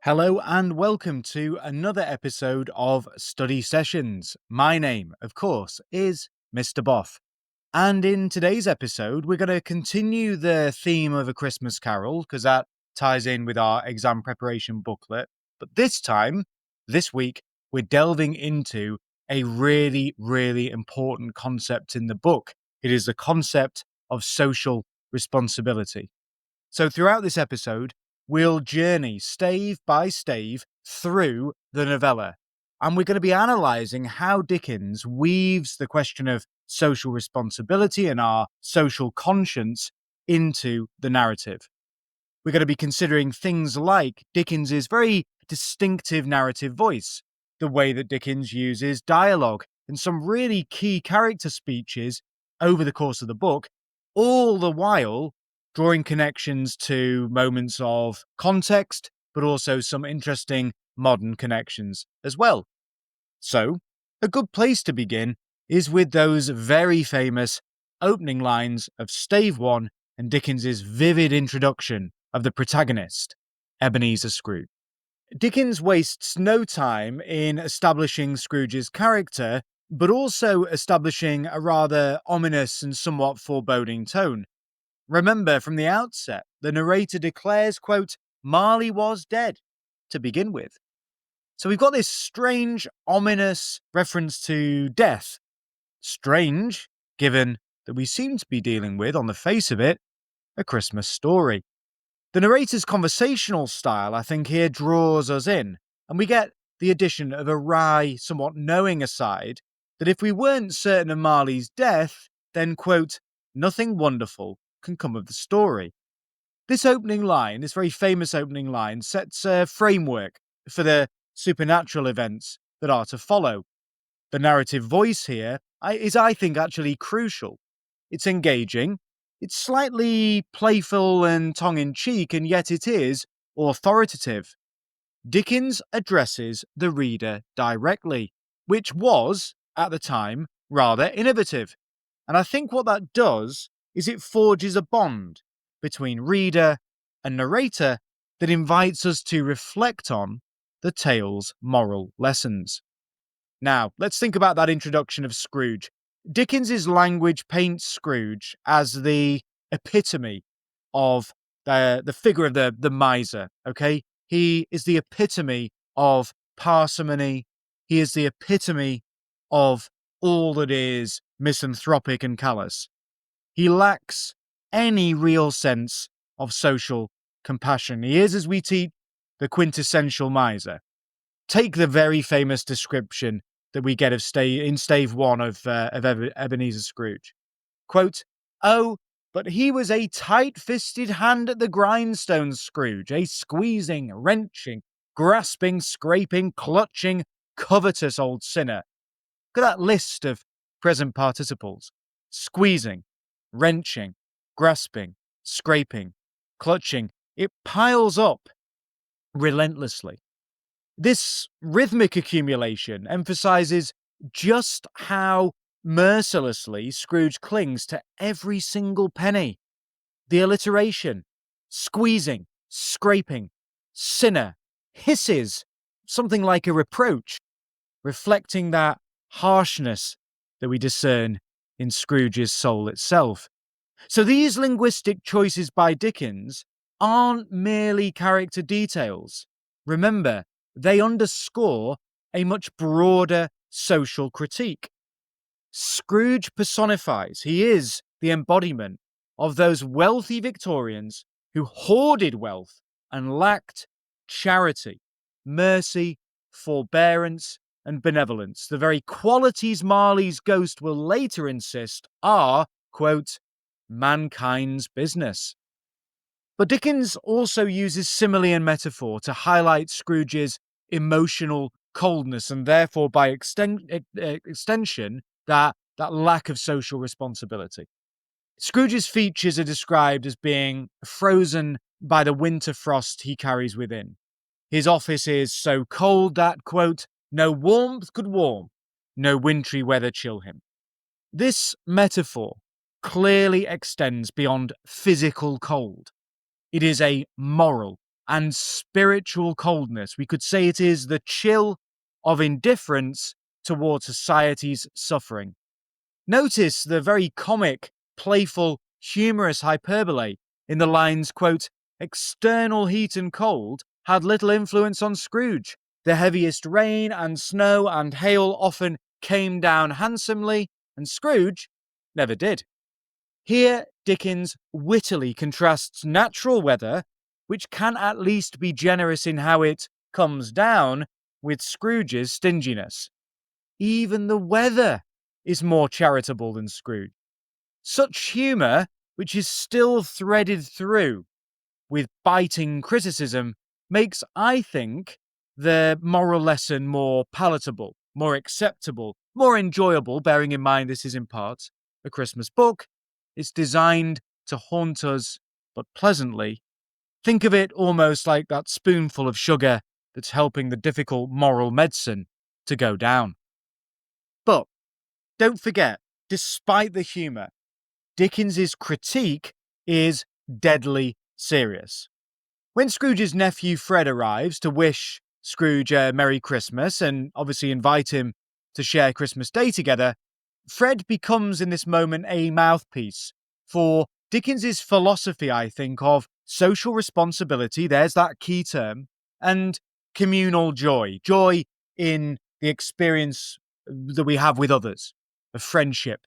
Hello and welcome to another episode of Study Sessions. My name, of course, is Mr. Boff. And in today's episode, we're going to continue the theme of A Christmas Carol, because that ties in with our exam preparation booklet. But this week, we're delving into a really, really important concept in the book. It is the concept of social responsibility. So throughout this episode, we'll journey stave by stave through the novella. And we're going to be analysing how Dickens weaves the question of social responsibility and our social conscience into the narrative. We're going to be considering things like Dickens's very distinctive narrative voice, the way that Dickens uses dialogue, and some really key character speeches over the course of the book, all the while drawing connections to moments of context, but also some interesting modern connections as well. So, a good place to begin is with those very famous opening lines of Stave 1 and Dickens's vivid introduction of the protagonist, Ebenezer Scrooge. Dickens wastes no time in establishing Scrooge's character, but also establishing a rather ominous and somewhat foreboding tone. Remember, from the outset, the narrator declares, quote, Marley was dead, to begin with. So we've got this strange, ominous reference to death. Strange, given that we seem to be dealing with, on the face of it, a Christmas story. The narrator's conversational style, I think, here draws us in, and we get the addition of a wry, somewhat knowing aside that if we weren't certain of Marley's death, then, quote, nothing wonderful can come of the story. This opening line, this very famous opening line, sets a framework for the supernatural events that are to follow. The narrative voice here is, I think, actually crucial. It's engaging, it's slightly playful and tongue-in-cheek, and yet it is authoritative. Dickens addresses the reader directly, which was, at the time, rather innovative. And I think what that does is it forges a bond between reader and narrator that invites us to reflect on the tale's moral lessons. Now, let's think about that introduction of Scrooge. Dickens's language paints Scrooge as the epitome of the figure of the miser, okay? He is the epitome of parsimony. He is the epitome of all that is misanthropic and callous. He lacks any real sense of social compassion. He is, as we teach, the quintessential miser. Take the very famous description that we get of stave 1 of Ebenezer Scrooge. Quote, oh, but he was a tight-fisted hand at the grindstone, Scrooge, a squeezing, wrenching, grasping, scraping, clutching, covetous old sinner. Look at that list of present participles. Squeezing, wrenching, grasping, scraping, clutching. It piles up relentlessly. This rhythmic accumulation emphasizes just how mercilessly Scrooge clings to every single penny. The alliteration, squeezing, scraping, sinner, hisses, something like a reproach, reflecting that harshness that we discern in Scrooge's soul itself. So these linguistic choices by Dickens aren't merely character details. Remember, they underscore a much broader social critique. Scrooge personifies, he is the embodiment of those wealthy Victorians who hoarded wealth and lacked charity, mercy, forbearance, and benevolence, the very qualities Marley's ghost will later insist are, quote, mankind's business. But Dickens also uses simile and metaphor to highlight Scrooge's emotional coldness and therefore, by extension, that lack of social responsibility. Scrooge's features are described as being frozen by the winter frost he carries within. His office is so cold that, quote, no warmth could warm, no wintry weather chill him. This metaphor clearly extends beyond physical cold. It is a moral and spiritual coldness. We could say it is the chill of indifference towards society's suffering. Notice the very comic, playful, humorous hyperbole in the lines, quote, "External heat and cold had little influence on Scrooge. The heaviest rain and snow and hail often came down handsomely, and Scrooge never did." Here, Dickens wittily contrasts natural weather, which can at least be generous in how it comes down, with Scrooge's stinginess. Even the weather is more charitable than Scrooge. Such humour, which is still threaded through with biting criticism, makes, I think, the moral lesson more palatable, more acceptable, more enjoyable, bearing in mind this is in part a Christmas book. It's designed to haunt us, but pleasantly. Think of it almost like that spoonful of sugar that's helping the difficult moral medicine to go down. But don't forget, despite the humour, Dickens's critique is deadly serious. When Scrooge's nephew Fred arrives to wish Scrooge a Merry Christmas and obviously invite him to share Christmas Day together, Fred becomes in this moment a mouthpiece for Dickens's philosophy, I think, of social responsibility, there's that key term, and communal joy. Joy in the experience that we have with others, of friendship,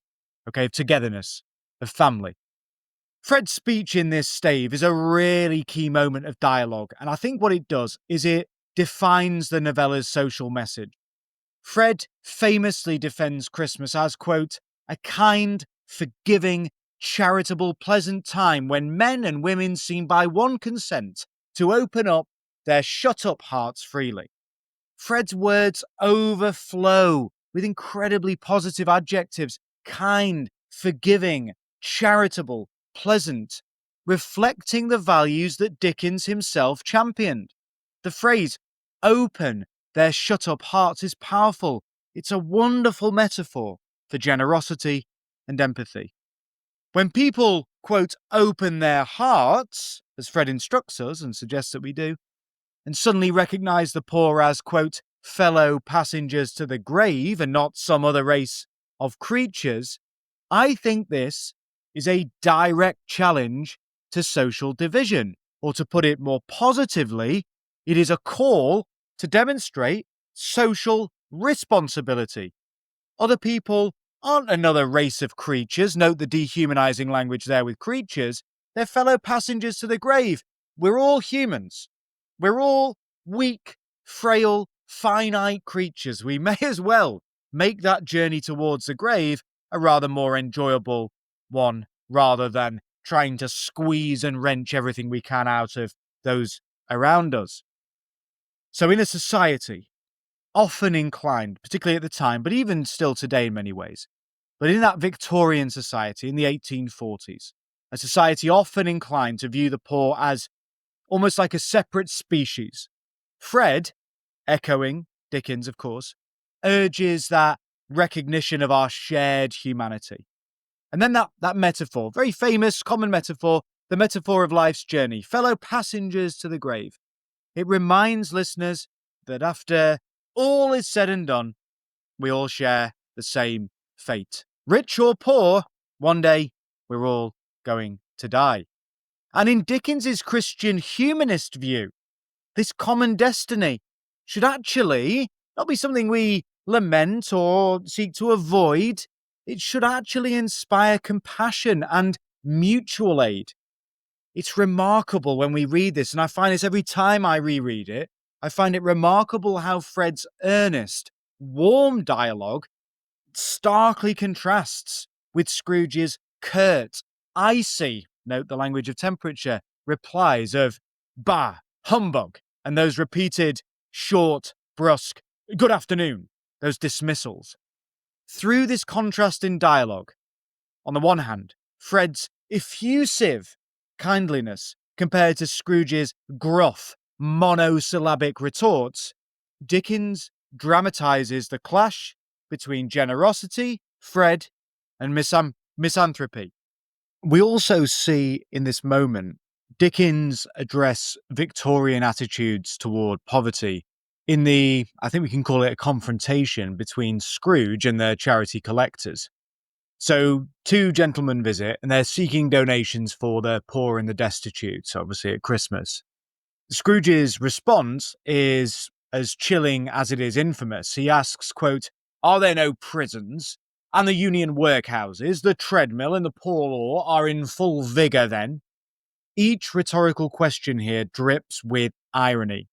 okay, of togetherness, of family. Fred's speech in this stave is a really key moment of dialogue, and I think what it does is it defines the novella's social message. Fred famously defends Christmas as, quote, "a kind, forgiving, charitable, pleasant time when men and women seem by one consent to open up their shut-up hearts freely." Fred's words overflow with incredibly positive adjectives: kind, forgiving, charitable, pleasant, reflecting the values that Dickens himself championed. The phrase, "open their shut-up hearts," is powerful. It's a wonderful metaphor for generosity and empathy. When people, quote, "open their hearts," as Fred instructs us and suggests that we do, and suddenly recognize the poor as, quote, "fellow passengers to the grave and not some other race of creatures," I think this is a direct challenge to social division. Or to put it more positively, it is a call to demonstrate social responsibility. Other people aren't another race of creatures. Note the dehumanizing language there with creatures. They're fellow passengers to the grave. We're all humans. We're all weak, frail, finite creatures. We may as well make that journey towards the grave a rather more enjoyable one, rather than trying to squeeze and wrench everything we can out of those around us. So in a society often inclined, particularly at the time, but even still today in many ways, but in that Victorian society in the 1840s, a society often inclined to view the poor as almost like a separate species, Fred, echoing Dickens, of course, urges that recognition of our shared humanity. And then that metaphor, very famous, common metaphor, the metaphor of life's journey, fellow passengers to the grave. It reminds listeners that after all is said and done, we all share the same fate. Rich or poor, one day we're all going to die. And in Dickens's Christian humanist view, this common destiny should actually not be something we lament or seek to avoid. It should actually inspire compassion and mutual aid. It's remarkable when we read this, and I find this every time I reread it. I find it remarkable how Fred's earnest, warm dialogue starkly contrasts with Scrooge's curt, icy, note the language of temperature, replies of "bah," "humbug," and those repeated, short, brusque, "good afternoon," those dismissals. Through this contrast in dialogue, on the one hand, Fred's effusive kindliness compared to Scrooge's gruff, monosyllabic retorts, Dickens dramatizes the clash between generosity, Fred, and misanthropy. We also see in this moment Dickens addressed Victorian attitudes toward poverty in I think we can call it a confrontation between Scrooge and the charity collectors. So, two gentlemen visit and they're seeking donations for the poor and the destitute, obviously at Christmas. Scrooge's response is as chilling as it is infamous. He asks, quote, "Are there no prisons? And the union workhouses, the treadmill and the poor law are in full vigour then?" Each rhetorical question here drips with irony.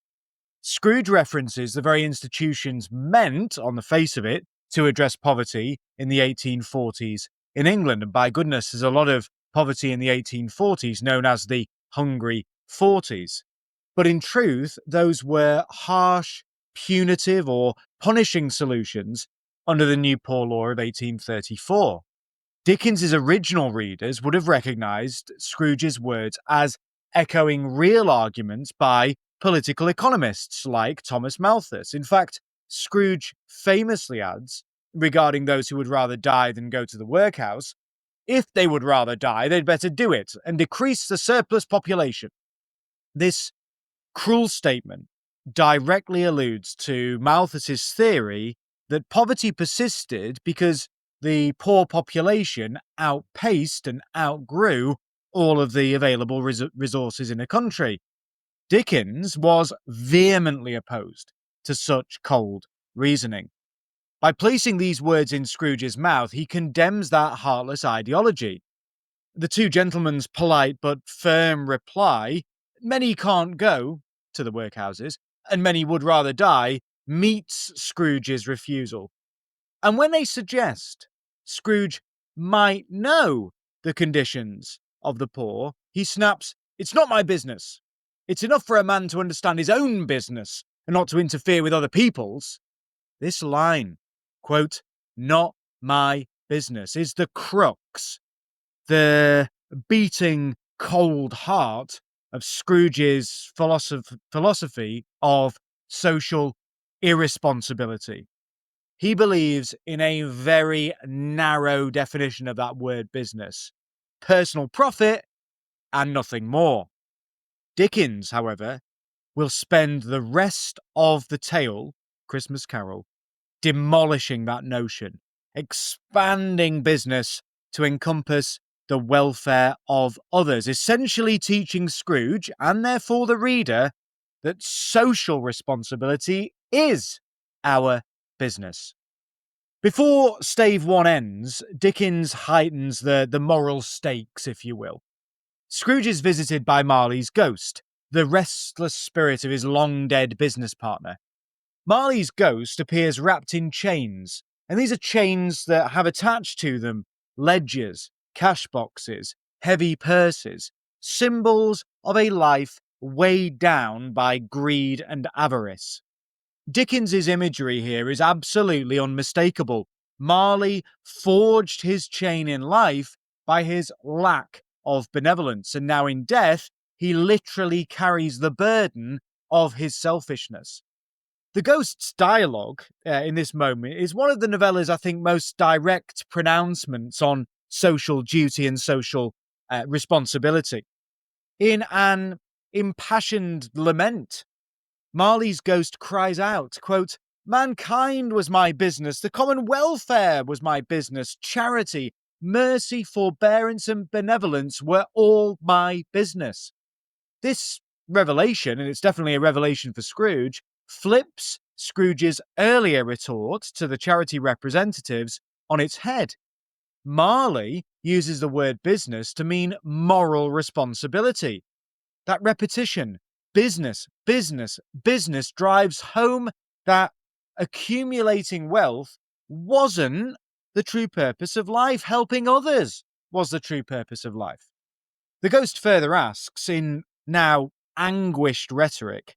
Scrooge references the very institutions meant, on the face of it, to address poverty in the 1840s in England. And by goodness, there's a lot of poverty in the 1840s known as the Hungry Forties. But in truth, those were harsh, punitive, or punishing solutions under the New Poor Law of 1834. Dickens's original readers would have recognised Scrooge's words as echoing real arguments by political economists like Thomas Malthus. In fact, Scrooge famously adds, regarding those who would rather die than go to the workhouse, if they would rather die, they'd better do it and decrease the surplus population. This cruel statement directly alludes to Malthus's theory that poverty persisted because the poor population outpaced and outgrew all of the available resources in a country. Dickens was vehemently opposed to such cold reasoning. By placing these words in Scrooge's mouth, he condemns that heartless ideology. The two gentlemen's polite but firm reply, "Many can't go to the workhouses, and many would rather die," meets Scrooge's refusal. And when they suggest Scrooge might know the conditions of the poor, he snaps, "It's not my business. It's enough for a man to understand his own business and not to interfere with other people's." This line, quote, "not my business," is the crux, the beating cold heart of Scrooge's philosophy of social irresponsibility. He believes in a very narrow definition of that word business: personal profit and nothing more. Dickens, however, will spend the rest of the tale, Christmas Carol, demolishing that notion, expanding business to encompass the welfare of others, essentially teaching Scrooge, and therefore the reader, that social responsibility is our business. Before Stave 1 ends, Dickens heightens the moral stakes, if you will. Scrooge is visited by Marley's ghost, the restless spirit of his long-dead business partner. Marley's ghost appears wrapped in chains, and these are chains that have attached to them ledgers, cash boxes, heavy purses, symbols of a life weighed down by greed and avarice. Dickens's imagery here is absolutely unmistakable. Marley forged his chain in life by his lack of benevolence, and now in death, he literally carries the burden of his selfishness. The ghost's dialogue in this moment is one of the novella's, I think, most direct pronouncements on social duty and social responsibility. In an impassioned lament, Marley's ghost cries out, quote, "Mankind was my business, the common welfare was my business, charity, mercy, forbearance, and benevolence were all my business." This revelation, and it's definitely a revelation for Scrooge, flips Scrooge's earlier retort to the charity representatives on its head. Marley uses the word business to mean moral responsibility. That repetition, business, business, business, drives home that accumulating wealth wasn't the true purpose of life. Helping others was the true purpose of life. The ghost further asks, in now anguished rhetoric,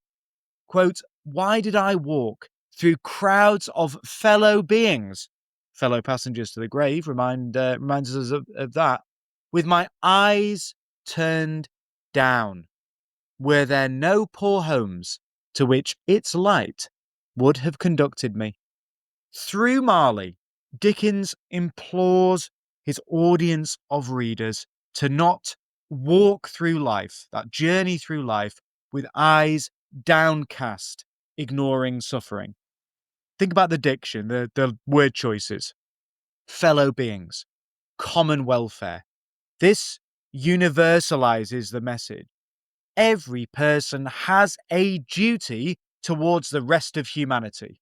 quote, "Why did I walk through crowds of fellow beings," fellow passengers to the grave, reminds us of that, "with my eyes turned down? Were there no poor homes to which its light would have conducted me?" Through Marley, Dickens implores his audience of readers to not walk through life, that journey through life, with eyes downcast, ignoring suffering. Think about the diction, the word choices. Fellow beings, common welfare. This universalizes the message. Every person has a duty towards the rest of humanity.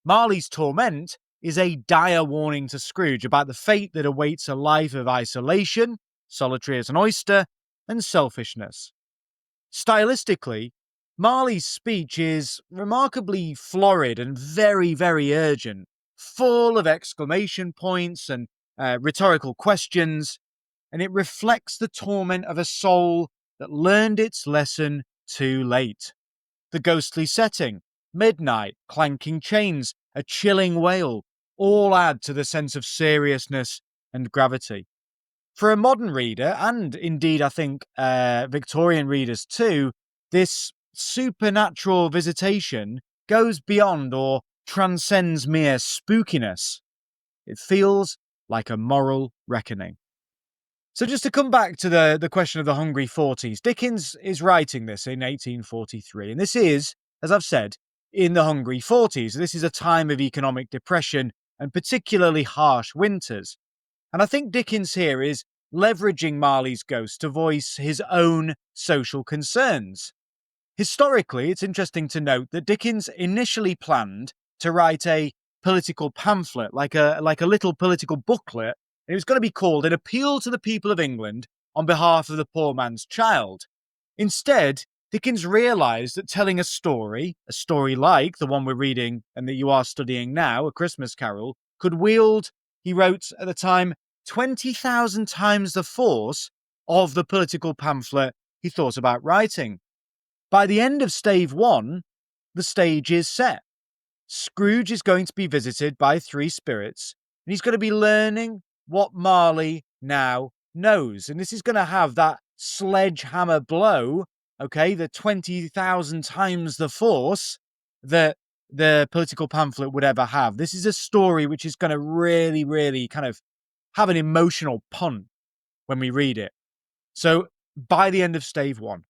Marley's torment is a dire warning to Scrooge about the fate that awaits a life of isolation, solitary as an oyster, and selfishness. Stylistically, Marley's speech is remarkably florid and very, very urgent, full of exclamation points and rhetorical questions, and it reflects the torment of a soul that learned its lesson too late. The ghostly setting, midnight, clanking chains, a chilling wail, all add to the sense of seriousness and gravity. For a modern reader, and indeed I think Victorian readers too, this supernatural visitation goes beyond or transcends mere spookiness. It feels like a moral reckoning. So just to come back to the question of the Hungry 40s, Dickens is writing this in 1843, and this is, as I've said, in the Hungry 40s. This is a time of economic depression and particularly harsh winters. And I think Dickens here is leveraging Marley's ghost to voice his own social concerns. Historically, it's interesting to note that Dickens initially planned to write a political pamphlet, like a little political booklet. It was going to be called An Appeal to the People of England on behalf of the poor man's child. Instead, Dickens realised that telling a story like the one we're reading and that you are studying now, A Christmas Carol, could wield, he wrote at the time, 20,000 times the force of the political pamphlet he thought about writing. By the end of stave 1, the stage is set. Scrooge is going to be visited by three spirits, and he's going to be learning what Marley now knows. And this is going to have that sledgehammer blow, okay, the 20,000 times the force that the political pamphlet would ever have. This is a story which is going to really, really kind of have an emotional punch when we read it. So by the end of stave 1,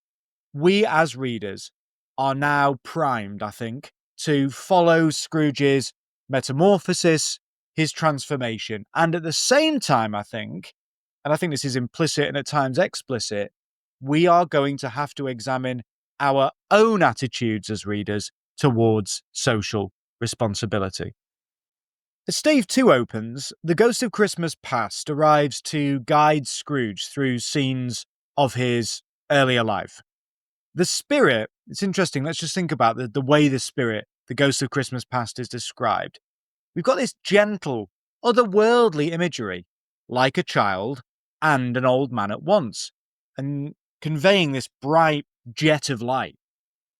we as readers are now primed, I think, to follow Scrooge's metamorphosis, his transformation. And at the same time, I think, and I think this is implicit and at times explicit, we are going to have to examine our own attitudes as readers towards social responsibility. As stave 2 opens, the Ghost of Christmas Past arrives to guide Scrooge through scenes of his earlier life. The spirit, it's interesting, let's just think about the way the Ghost of Christmas Past is described. We've got this gentle, otherworldly imagery, like a child and an old man at once, and conveying this bright jet of light,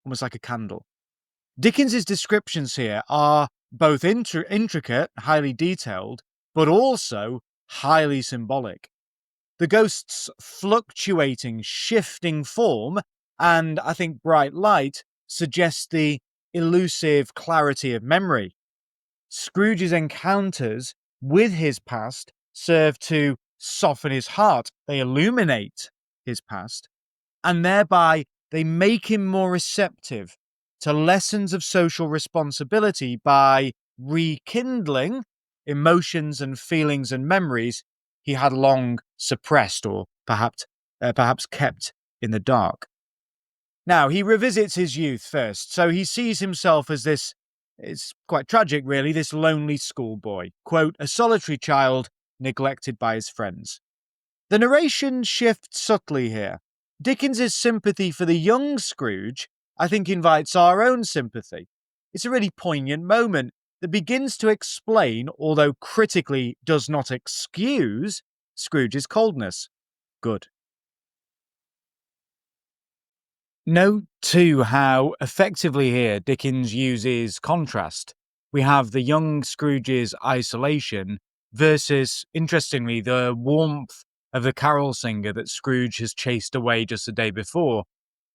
almost like a candle. Dickens's descriptions here are both intricate, highly detailed, but also highly symbolic. The ghost's fluctuating, shifting form and, I think, bright light suggests the elusive clarity of memory. Scrooge's encounters with his past serve to soften his heart. They illuminate his past, and thereby they make him more receptive to lessons of social responsibility by rekindling emotions and feelings and memories he had long suppressed or perhaps kept in the dark. Now, he revisits his youth first, so he sees himself as this, it's quite tragic really, this lonely schoolboy, quote, a solitary child neglected by his friends. The narration shifts subtly here. Dickens's sympathy for the young Scrooge, I think, invites our own sympathy. It's a really poignant moment that begins to explain, although critically does not excuse, Scrooge's coldness. Good. Note too how effectively here Dickens uses contrast. We have the young Scrooge's isolation versus, interestingly, the warmth of the carol singer that Scrooge has chased away just the day before.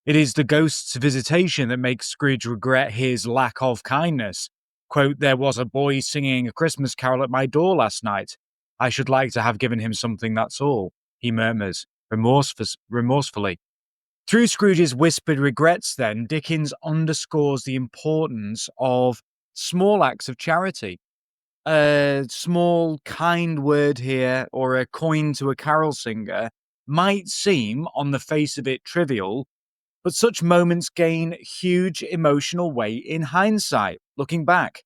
It is the ghost's visitation that makes Scrooge regret his lack of kindness. Quote, there was a boy singing a Christmas carol at my door last night. I should like to have given him something, that's all, he murmurs, remorsefully. Through Scrooge's whispered regrets, then, Dickens underscores the importance of small acts of charity. A small, kind word here, or a coin to a carol singer, might seem, on the face of it, trivial, but such moments gain huge emotional weight in hindsight, looking back.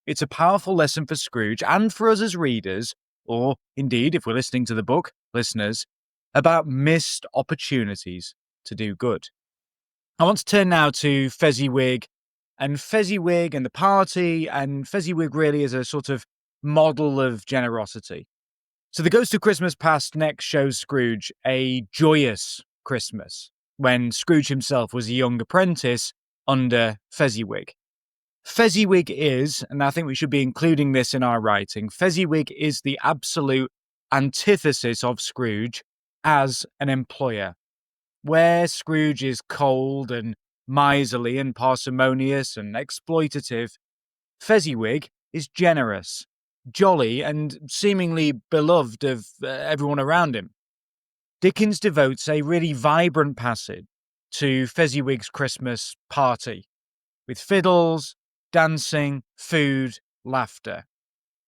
It's a powerful lesson for Scrooge and for us as readers, or indeed, if we're listening to the book, listeners, about missed opportunities to do good. I want to turn now to Fezziwig and the party, and Fezziwig really is a sort of model of generosity. So the Ghost of Christmas Past next shows Scrooge a joyous Christmas, when Scrooge himself was a young apprentice under Fezziwig. Fezziwig is, and I think we should be including this in our writing, Fezziwig is the absolute antithesis of Scrooge as an employer. Where Scrooge is cold and miserly and parsimonious and exploitative, Fezziwig is generous, jolly, and seemingly beloved of everyone around him. Dickens devotes a really vibrant passage to Fezziwig's Christmas party, with fiddles, dancing, food, laughter.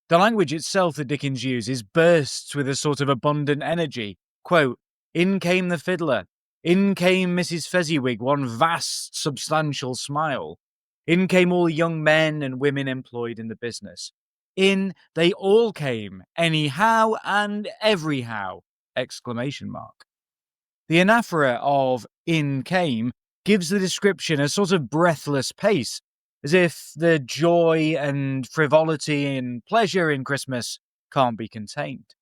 The language itself that Dickens uses bursts with a sort of abundant energy. Quote, "In came the fiddler. In came Mrs. Fezziwig, one vast, substantial smile. In came all the young men and women employed in the business. In they all came, anyhow and everyhow!" Exclamation mark. The anaphora of "in came" gives the description a sort of breathless pace, as if the joy and frivolity and pleasure in Christmas can't be contained.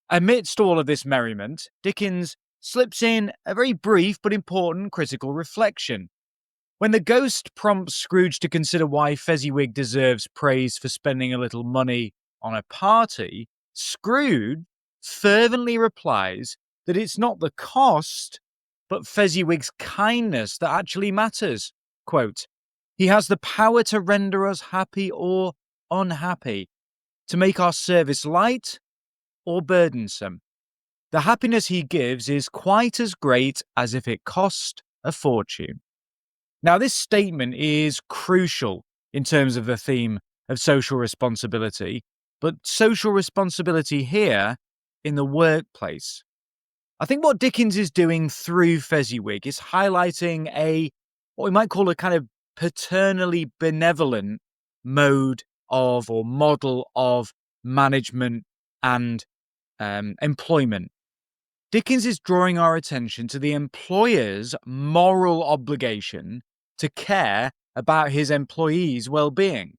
Amidst all of this merriment, Dickens slips in a very brief but important critical reflection. When the ghost prompts Scrooge to consider why Fezziwig deserves praise for spending a little money on a party, Scrooge fervently replies that it's not the cost, but Fezziwig's kindness that actually matters. Quote, "He has the power to render us happy or unhappy, to make our service light or burdensome. The happiness he gives is quite as great as if it cost a fortune." Now, this statement is crucial in terms of the theme of social responsibility, but social responsibility here in the workplace. I think what Dickens is doing through Fezziwig is highlighting what we might call a kind of paternally benevolent mode of or model of management and employment. Dickens is drawing our attention to the employer's moral obligation to care about his employees' well-being.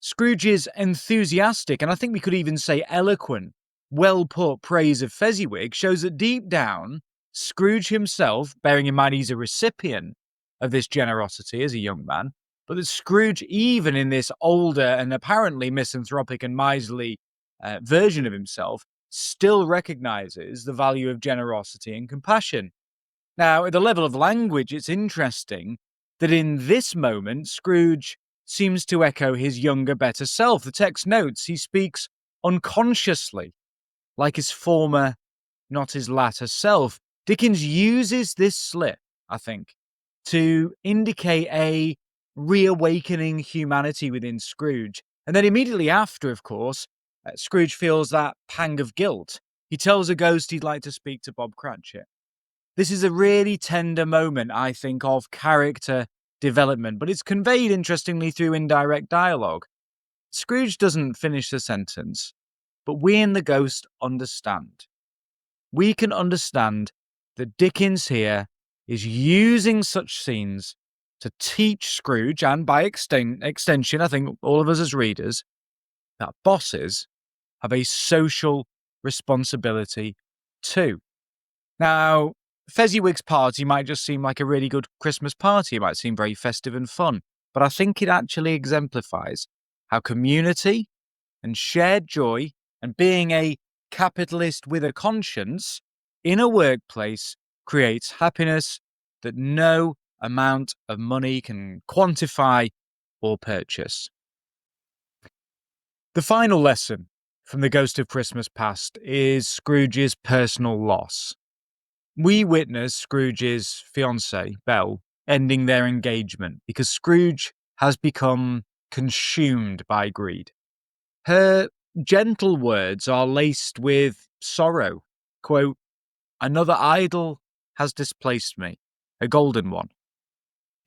Scrooge's enthusiastic, and I think we could even say eloquent, well-put praise of Fezziwig shows that deep down, Scrooge himself, bearing in mind he's a recipient of this generosity as a young man, but that Scrooge, even in this older and apparently misanthropic and miserly version of himself, still recognizes the value of generosity and compassion. Now, at the level of language, it's interesting that in this moment, Scrooge seems to echo his younger, better self. The text notes he speaks unconsciously, like his former, not his latter self. Dickens uses this slip, I think, to indicate a reawakening humanity within Scrooge. And then immediately after, of course, Scrooge feels that pang of guilt. He tells a ghost he'd like to speak to Bob Cratchit. This is a really tender moment, I think, of character development, but it's conveyed interestingly through indirect dialogue. Scrooge doesn't finish the sentence, but we in the ghost understand. We can understand that Dickens here is using such scenes to teach Scrooge, and by extension, I think all of us as readers, that bosses have a social responsibility too. Now, Fezziwig's party might just seem like a really good Christmas party. It might seem very festive and fun, but I think it actually exemplifies how community and shared joy and being a capitalist with a conscience in a workplace creates happiness that no amount of money can quantify or purchase. The final lesson from The Ghost of Christmas Past is Scrooge's personal loss. We witness Scrooge's fiancée, Belle, ending their engagement because Scrooge has become consumed by greed. Her gentle words are laced with sorrow. Quote, "Another idol has displaced me, a golden one."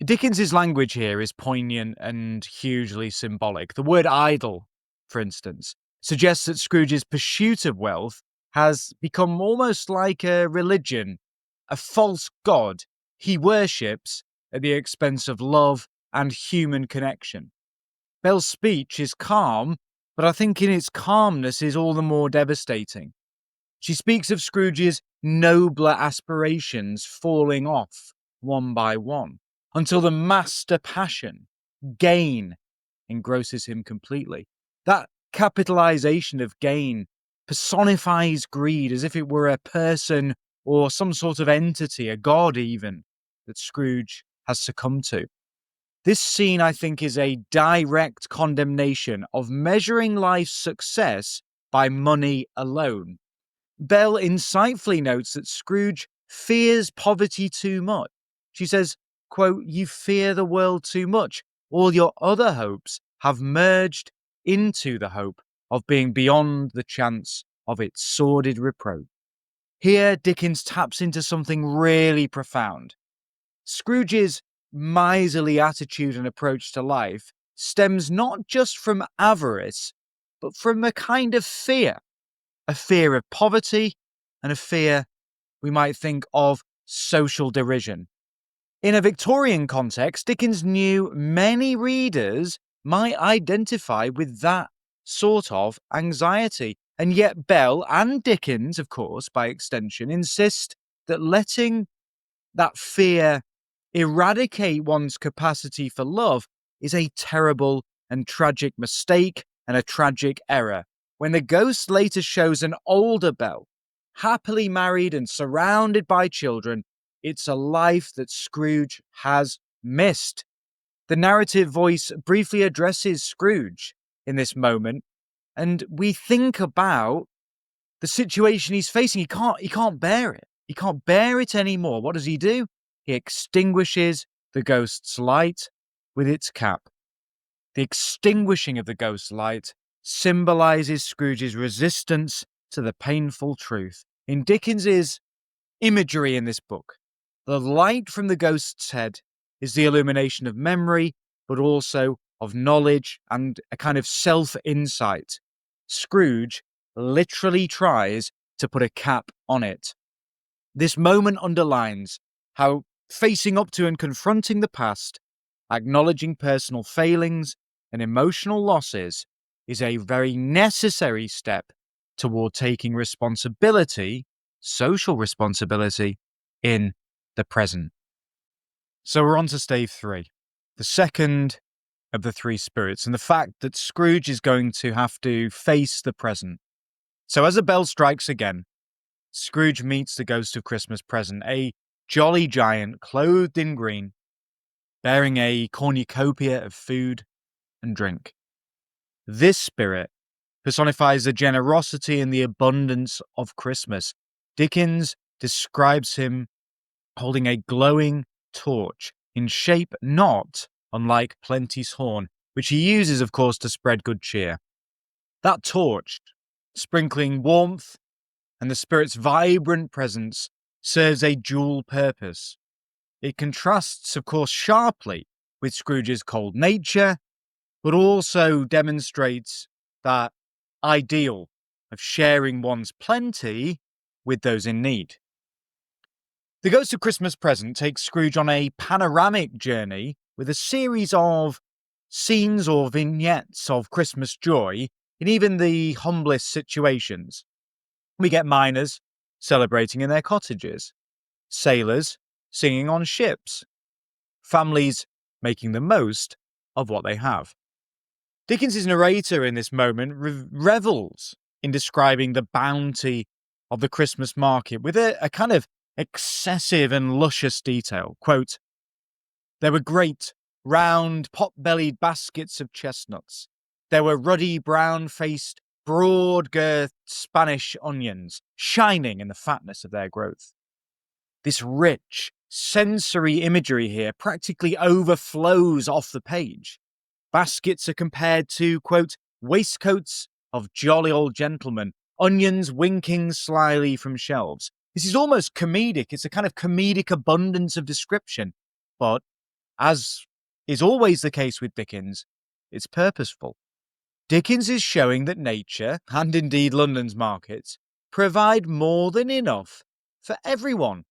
Dickens's language here is poignant and hugely symbolic. The word idol, for instance, suggests that Scrooge's pursuit of wealth has become almost like a religion, a false god he worships at the expense of love and human connection. Belle's speech is calm, but I think in its calmness is all the more devastating. She speaks of Scrooge's nobler aspirations falling off one by one, until the master passion, gain, engrosses him completely. That capitalization of gain personifies greed as if it were a person or some sort of entity, a god even, that Scrooge has succumbed to. This scene, I think, is a direct condemnation of measuring life's success by money alone. Belle insightfully notes that Scrooge fears poverty too much. She says, quote, "You fear the world too much. All your other hopes have merged into the hope of being beyond the chance of its sordid reproach." Here, Dickens taps into something really profound. Scrooge's miserly attitude and approach to life stems not just from avarice, but from a kind of fear. A fear of poverty, and a fear we might think of social derision. In a Victorian context, Dickens knew many readers might identify with that sort of anxiety, and yet Belle and Dickens, of course, by extension, insist that letting that fear eradicate one's capacity for love is a terrible and tragic mistake and a tragic error. When the ghost later shows an older Belle, happily married and surrounded by children, it's a life that Scrooge has missed. The narrative voice briefly addresses Scrooge in this moment, and we think about the situation he's facing. He can't bear it. He can't bear it anymore. What does he do? He extinguishes the ghost's light with its cap. The extinguishing of the ghost's light symbolizes Scrooge's resistance to the painful truth. In Dickens's imagery in this book, the light from the ghost's head is the illumination of memory, but also of knowledge and a kind of self-insight. Scrooge literally tries to put a cap on it. This moment underlines how facing up to and confronting the past, acknowledging personal failings and emotional losses is a very necessary step toward taking responsibility, social responsibility, in the present. So we're on to stave 3, the second of the three spirits, and the fact that Scrooge is going to have to face the present. So as a bell strikes again, Scrooge meets the ghost of Christmas present, a jolly giant clothed in green, bearing a cornucopia of food and drink. This spirit personifies the generosity and the abundance of Christmas. Dickens describes him holding a glowing torch in shape not unlike Plenty's horn, which he uses, of course, to spread good cheer. That torch, sprinkling warmth and the spirit's vibrant presence, serves a dual purpose. It contrasts, of course, sharply with Scrooge's cold nature, but also demonstrates that ideal of sharing one's plenty with those in need. The Ghost of Christmas Present takes Scrooge on a panoramic journey with a series of scenes or vignettes of Christmas joy in even the humblest situations. We get miners celebrating in their cottages, sailors singing on ships, families making the most of what they have. Dickens's narrator in this moment revels in describing the bounty of the Christmas market with a kind of excessive and luscious detail. Quote, "There were great, round, pot-bellied baskets of chestnuts. There were ruddy, brown-faced, broad-girthed Spanish onions, shining in the fatness of their growth. This rich, sensory imagery here practically overflows off the page. Baskets are compared to, quote, waistcoats of jolly old gentlemen, onions winking slyly from shelves. This is almost comedic. It's a kind of comedic abundance of description. But, as is always the case with Dickens, it's purposeful. Dickens is showing that nature, and indeed London's markets, provide more than enough for everyone,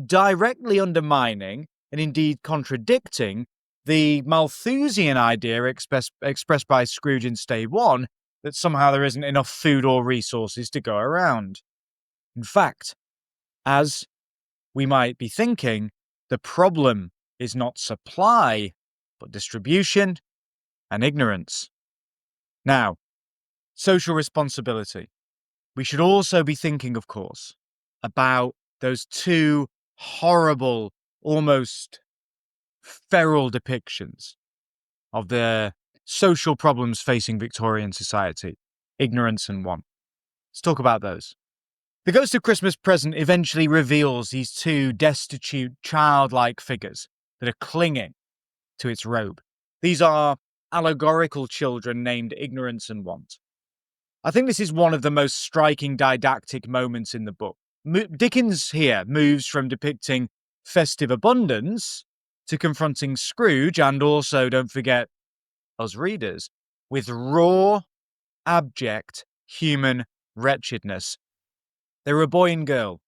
directly undermining and indeed contradicting the Malthusian idea expressed by Scrooge in Stave 1 that somehow there isn't enough food or resources to go around. In fact, as we might be thinking, the problem is not supply, but distribution and ignorance. Now, social responsibility. We should also be thinking, of course, about those two horrible, almost feral depictions of the social problems facing Victorian society, ignorance and want. Let's talk about those. The Ghost of Christmas Present eventually reveals these two destitute, childlike figures that are clinging to its robe. These are allegorical children named Ignorance and Want. I think this is one of the most striking didactic moments in the book. Dickens here moves from depicting festive abundance to confronting Scrooge, and also, don't forget, us readers, with raw, abject, human wretchedness. They were a boy and girl.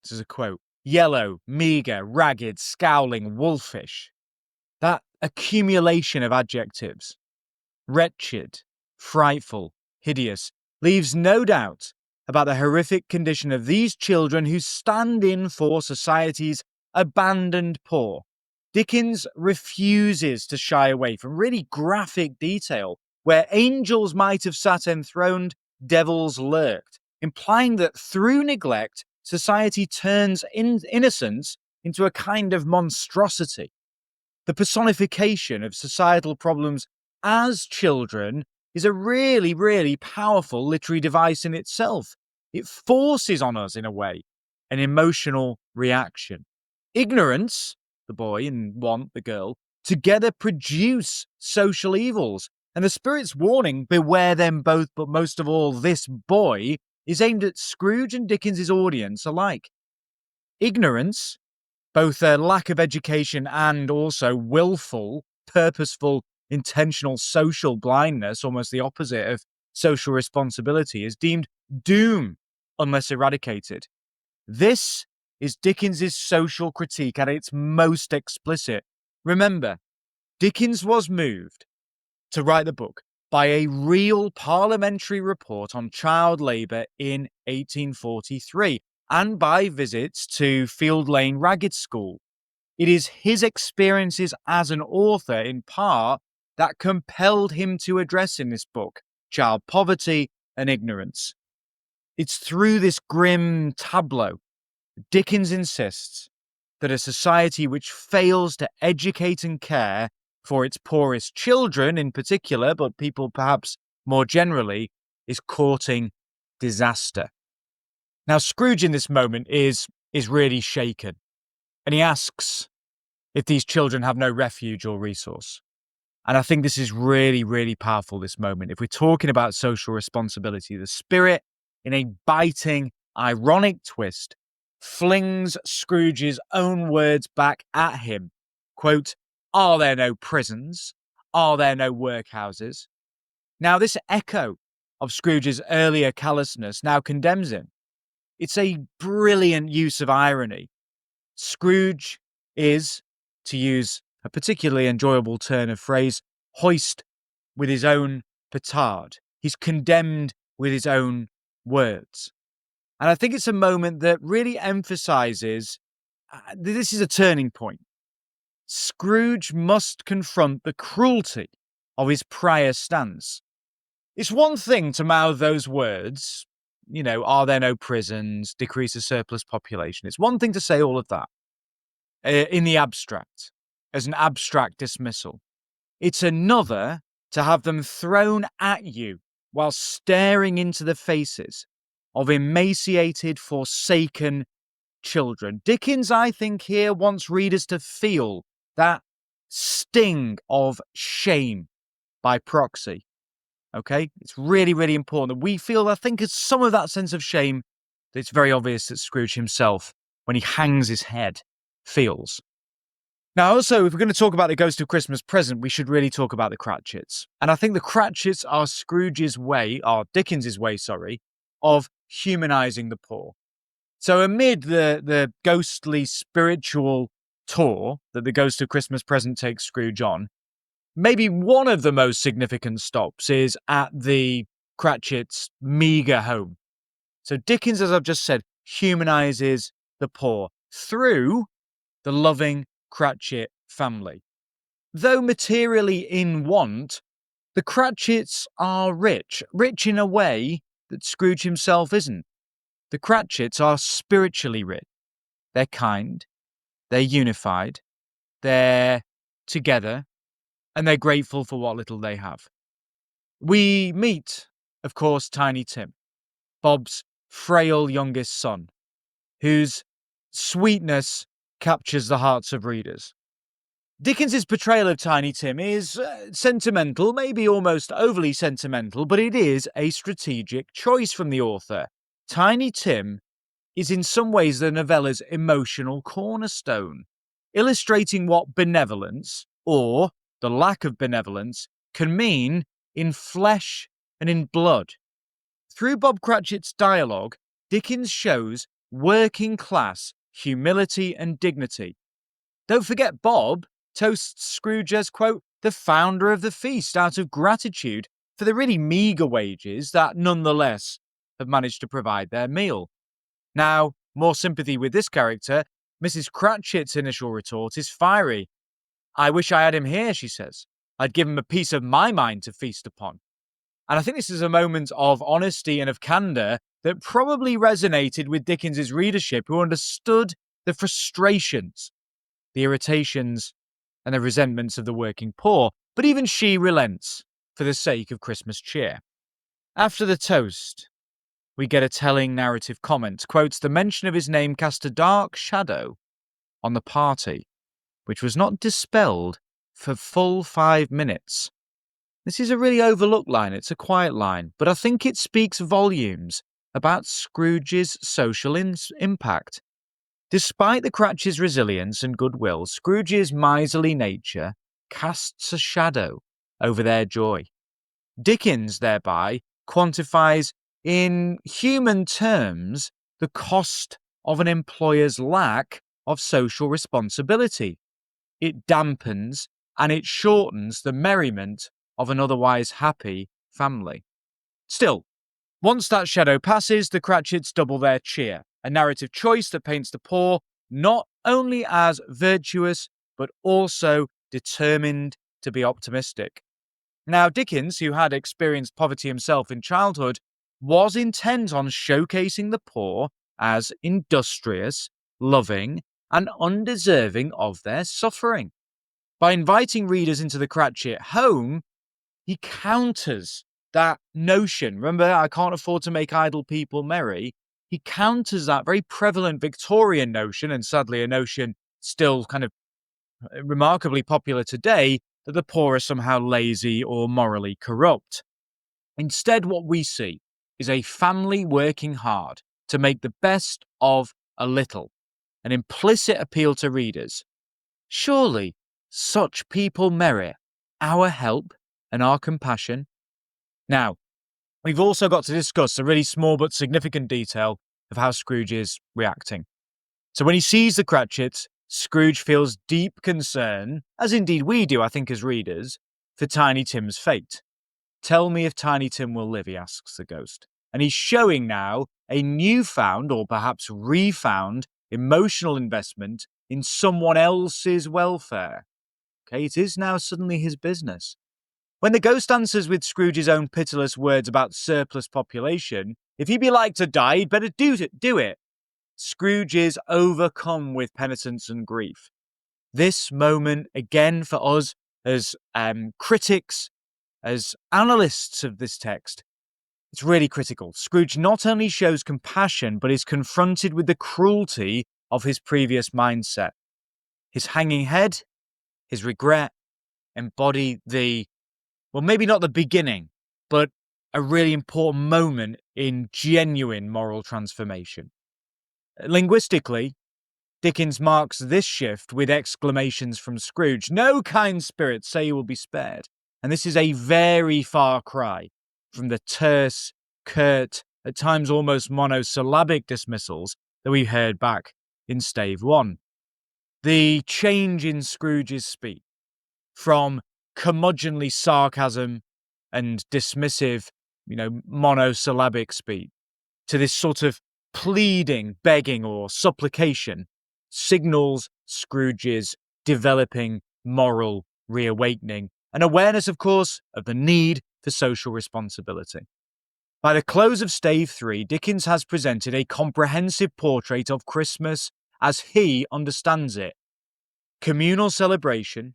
This is a quote. Yellow, meagre, ragged, scowling, wolfish. That accumulation of adjectives, wretched, frightful, hideous, leaves no doubt about the horrific condition of these children who stand in for society's abandoned poor. Dickens refuses to shy away from really graphic detail. Where angels might have sat enthroned, devils lurked, implying that through neglect, society turns innocence into a kind of monstrosity. The personification of societal problems as children is a really, really powerful literary device in itself. It forces on us, in a way, an emotional reaction. Ignorance, the boy, and Want, the girl, together produce social evils. And the Spirit's warning, beware them both, but most of all, this boy, is aimed at Scrooge and Dickens' audience alike. Ignorance, both a lack of education and also willful, purposeful, intentional social blindness, almost the opposite of social responsibility, is deemed doom unless eradicated. This is Dickens' social critique at its most explicit. Remember, Dickens was moved to write the book by a real parliamentary report on child labour in 1843 and by visits to Field Lane Ragged School. It is his experiences as an author, in part, that compelled him to address in this book child poverty and ignorance. It's through this grim tableau Dickens insists that a society which fails to educate and care for its poorest children in particular, but people perhaps more generally, is courting disaster. Now, Scrooge in this moment is really shaken, and he asks if these children have no refuge or resource. And I think this is really, really powerful, this moment. If we're talking about social responsibility, the Spirit, in a biting, ironic twist, flings Scrooge's own words back at him. Quote, "Are there no prisons? Are there no workhouses?" Now, this echo of Scrooge's earlier callousness now condemns him. It's a brilliant use of irony. Scrooge is, to use a particularly enjoyable turn of phrase, hoist with his own petard. He's condemned with his own words. And I think it's a moment that really emphasizes this is a turning point. Scrooge must confront the cruelty of his prior stance. It's one thing to mouth those words, are there no prisons, decrease the surplus population. It's one thing to say all of that in the abstract, as an abstract dismissal. It's another to have them thrown at you while staring into the faces of emaciated, forsaken children. Dickens, I think, here wants readers to feel that sting of shame by proxy. Okay? It's really, really important that we feel, I think, some of that sense of shame that it's very obvious that Scrooge himself, when he hangs his head, feels. Now, also, if we're going to talk about the Ghost of Christmas Present, we should really talk about the Cratchits. And I think the Cratchits are Dickens's way, of humanizing the poor. So amid the ghostly spiritual tour that the Ghost of Christmas Present takes Scrooge on, maybe one of the most significant stops is at the Cratchits' meagre home. So Dickens, as I've just said, humanizes the poor through the loving Cratchit family. Though materially in want, the Cratchits are rich in a way that Scrooge himself isn't. The Cratchits are spiritually rich. They're kind, they're unified, they're together, and they're grateful for what little they have. We meet, of course, Tiny Tim, Bob's frail youngest son, whose sweetness captures the hearts of readers. Dickens's portrayal of Tiny Tim is sentimental, maybe almost overly sentimental, but it is a strategic choice from the author. Tiny Tim is in some ways the novella's emotional cornerstone, illustrating what benevolence, or the lack of benevolence, can mean in flesh and in blood. Through Bob Cratchit's dialogue, Dickens shows working class humility and dignity. Don't forget Bob toasts Scrooge as, quote, the founder of the feast out of gratitude for the really meagre wages that nonetheless have managed to provide their meal. Now, more sympathy with this character, Mrs. Cratchit's initial retort is fiery. I wish I had him here, she says. I'd give him a piece of my mind to feast upon. And I think this is a moment of honesty and of candour that probably resonated with Dickens's readership, who understood the frustrations, the irritations, and the resentments of the working poor. But even she relents for the sake of Christmas cheer. After the toast, we get a telling narrative comment. Quotes, the mention of his name cast a dark shadow on the party, which was not dispelled for full 5 minutes. This is a really overlooked line. It's a quiet line, but I think it speaks volumes about Scrooge's social impact. Despite the Cratchits' resilience and goodwill, Scrooge's miserly nature casts a shadow over their joy. Dickens, thereby, quantifies in human terms the cost of an employer's lack of social responsibility. It dampens and it shortens the merriment of an otherwise happy family. Still, once that shadow passes, the Cratchits double their cheer, a narrative choice that paints the poor not only as virtuous, but also determined to be optimistic. Now, Dickens, who had experienced poverty himself in childhood, was intent on showcasing the poor as industrious, loving, and undeserving of their suffering. By inviting readers into the Cratchit home, he counters that notion. Remember, I can't afford to make idle people merry. He counters that very prevalent Victorian notion, and sadly a notion still kind of remarkably popular today, that the poor are somehow lazy or morally corrupt. Instead, what we see is a family working hard to make the best of a little, an implicit appeal to readers. Surely such people merit our help and our compassion. Now, we've also got to discuss a really small but significant detail of how Scrooge is reacting. So when he sees the Cratchits, Scrooge feels deep concern, as indeed we do, I think, as readers, for Tiny Tim's fate. Tell me if Tiny Tim will live, he asks the ghost. And he's showing now a newfound, or perhaps refound, emotional investment in someone else's welfare. Okay, it is now suddenly his business. When the ghost answers with Scrooge's own pitiless words about surplus population, if he be like to die, he'd better do it. Scrooge is overcome with penitence and grief. This moment, again, for us as critics, as analysts of this text, it's really critical. Scrooge not only shows compassion, but is confronted with the cruelty of his previous mindset. His hanging head, his regret, embody well, maybe not the beginning, but a really important moment in genuine moral transformation. Linguistically, Dickens marks this shift with exclamations from Scrooge. "No, kind spirits, say you will be spared." And this is a very far cry from the terse, curt, at times almost monosyllabic dismissals that we heard back in Stave 1. The change in Scrooge's speech from curmudgeonly sarcasm and dismissive, monosyllabic speech to this sort of pleading, begging, or supplication signals Scrooge's developing moral reawakening, an awareness, of course, of the need for social responsibility. By the close of Stave 3, Dickens has presented a comprehensive portrait of Christmas as he understands it. Communal celebration,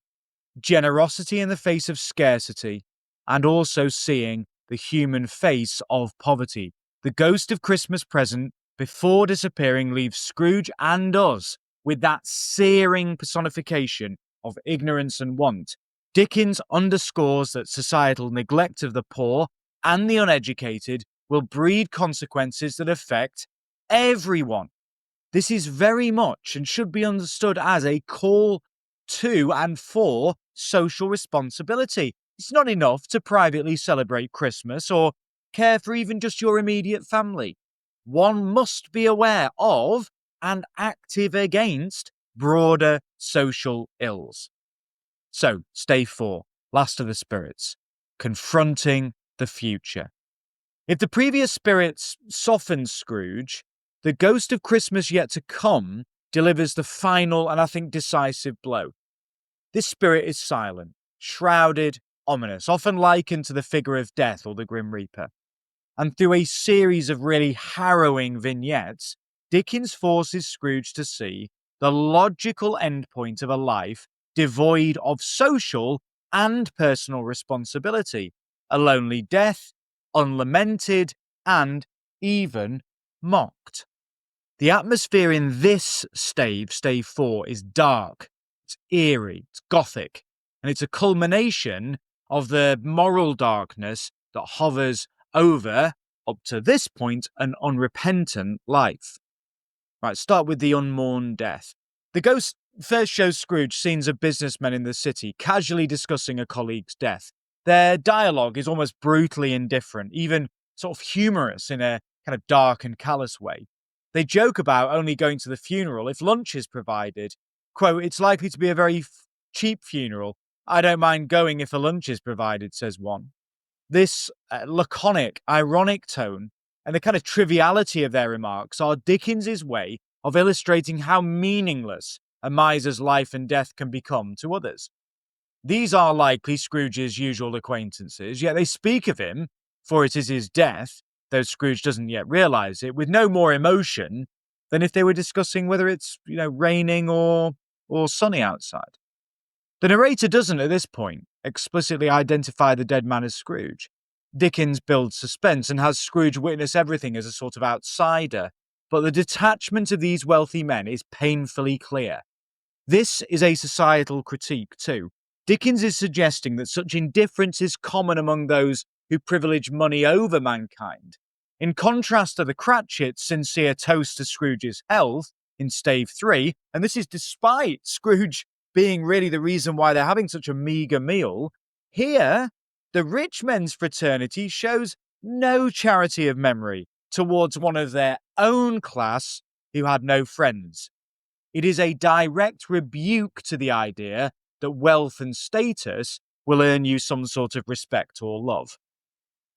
generosity in the face of scarcity, and also seeing the human face of poverty. The ghost of Christmas present, before disappearing, leaves Scrooge and us with that searing personification of ignorance and want. Dickens underscores that societal neglect of the poor and the uneducated will breed consequences that affect everyone. This is very much and should be understood as a call to and for social responsibility. It's not enough to privately celebrate Christmas or care for even just your immediate family. One must be aware of and active against broader social ills. So, Stave 4, Last of the Spirits, confronting the future. If the previous spirits softened Scrooge, the ghost of Christmas yet to come delivers the final and I think decisive blow. This spirit is silent, shrouded, ominous, often likened to the figure of death or the Grim Reaper. And through a series of really harrowing vignettes, Dickens forces Scrooge to see the logical endpoint of a life devoid of social and personal responsibility, a lonely death, unlamented, and even mocked. The atmosphere in this Stave 4, is dark, it's eerie, it's gothic, and it's a culmination of the moral darkness that hovers over, up to this point, an unrepentant life. Right, start with the unmourned death. The ghost first shows Scrooge scenes of businessmen in the city casually discussing a colleague's death. Their dialogue is almost brutally indifferent, even sort of humorous in a kind of dark and callous way. They joke about only going to the funeral if lunch is provided. Quote, "It's likely to be a very cheap funeral. I don't mind going if a lunch is provided," says one. This laconic, ironic tone and the kind of triviality of their remarks are Dickens's way of illustrating how meaningless a miser's life and death can become to others. These are likely Scrooge's usual acquaintances, yet they speak of him, for it is his death, though Scrooge doesn't yet realise it, with no more emotion than if they were discussing whether it's, raining or sunny outside. The narrator doesn't, at this point, explicitly identify the dead man as Scrooge. Dickens builds suspense and has Scrooge witness everything as a sort of outsider, but the detachment of these wealthy men is painfully clear. This is a societal critique too. Dickens is suggesting that such indifference is common among those who privilege money over mankind. In contrast to the Cratchit's sincere toast to Scrooge's health in Stave 3, and this is despite Scrooge being really the reason why they're having such a meagre meal, here, the rich men's fraternity shows no charity of memory towards one of their own class who had no friends. It is a direct rebuke to the idea that wealth and status will earn you some sort of respect or love.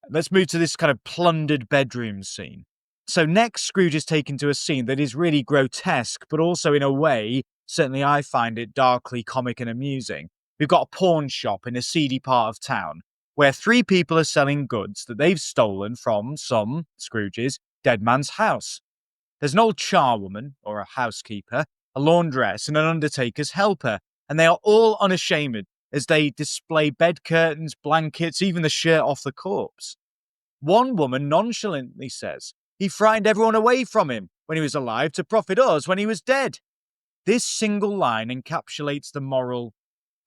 Let's move to this kind of plundered bedroom scene. So next, Scrooge is taken to a scene that is really grotesque, but also in a way, certainly I find it darkly comic and amusing. We've got a pawn shop in a seedy part of town, where three people are selling goods that they've stolen from some, Scrooge's, dead man's house. There's an old charwoman, or a housekeeper, a laundress, and an undertaker's helper, and they are all unashamed as they display bed curtains, blankets, even the shirt off the corpse. One woman nonchalantly says, He frightened everyone away from him when he was alive to profit us when he was dead. This single line encapsulates the moral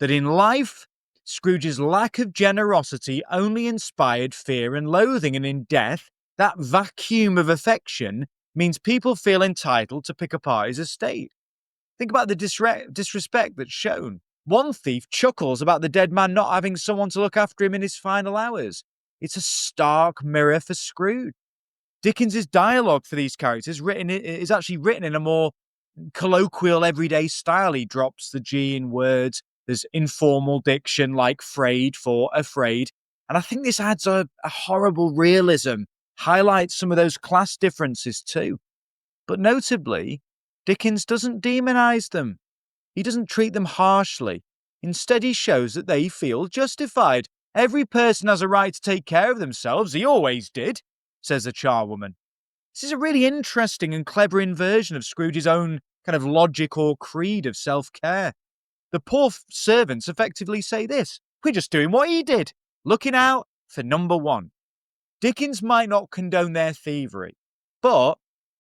that in life, Scrooge's lack of generosity only inspired fear and loathing, and in death, that vacuum of affection means people feel entitled to pick apart his estate. Think about the disrespect that's shown. One thief chuckles about the dead man not having someone to look after him in his final hours. It's a stark mirror for Scrooge. Dickens's dialogue for these characters is actually written in a more colloquial, everyday style. He drops the G in words. There's informal diction like frayed for afraid. And I think this adds a horrible realism, highlights some of those class differences too. But notably, Dickens doesn't demonize them. He doesn't treat them harshly. Instead, he shows that they feel justified. Every person has a right to take care of themselves. He always did, says the charwoman. This is a really interesting and clever inversion of Scrooge's own kind of logic or creed of self-care. The poor servants effectively say this: we're just doing what he did, looking out for number one. Dickens might not condone their thievery, but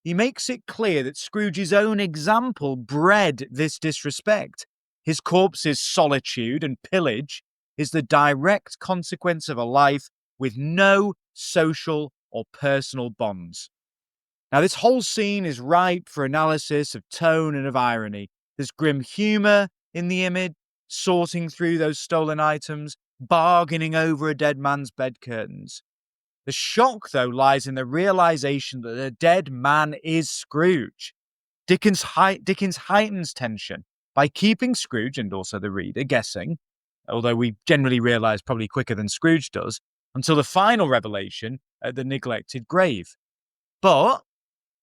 he makes it clear that Scrooge's own example bred this disrespect. His corpse's solitude and pillage is the direct consequence of a life with no social or personal bonds. Now, this whole scene is ripe for analysis of tone and of irony. There's grim humour in the image, sorting through those stolen items, bargaining over a dead man's bed curtains. The shock, though, lies in the realization that the dead man is Scrooge. Dickens heightens tension by keeping Scrooge, and also the reader, guessing, although we generally realize probably quicker than Scrooge does, until the final revelation at the neglected grave. But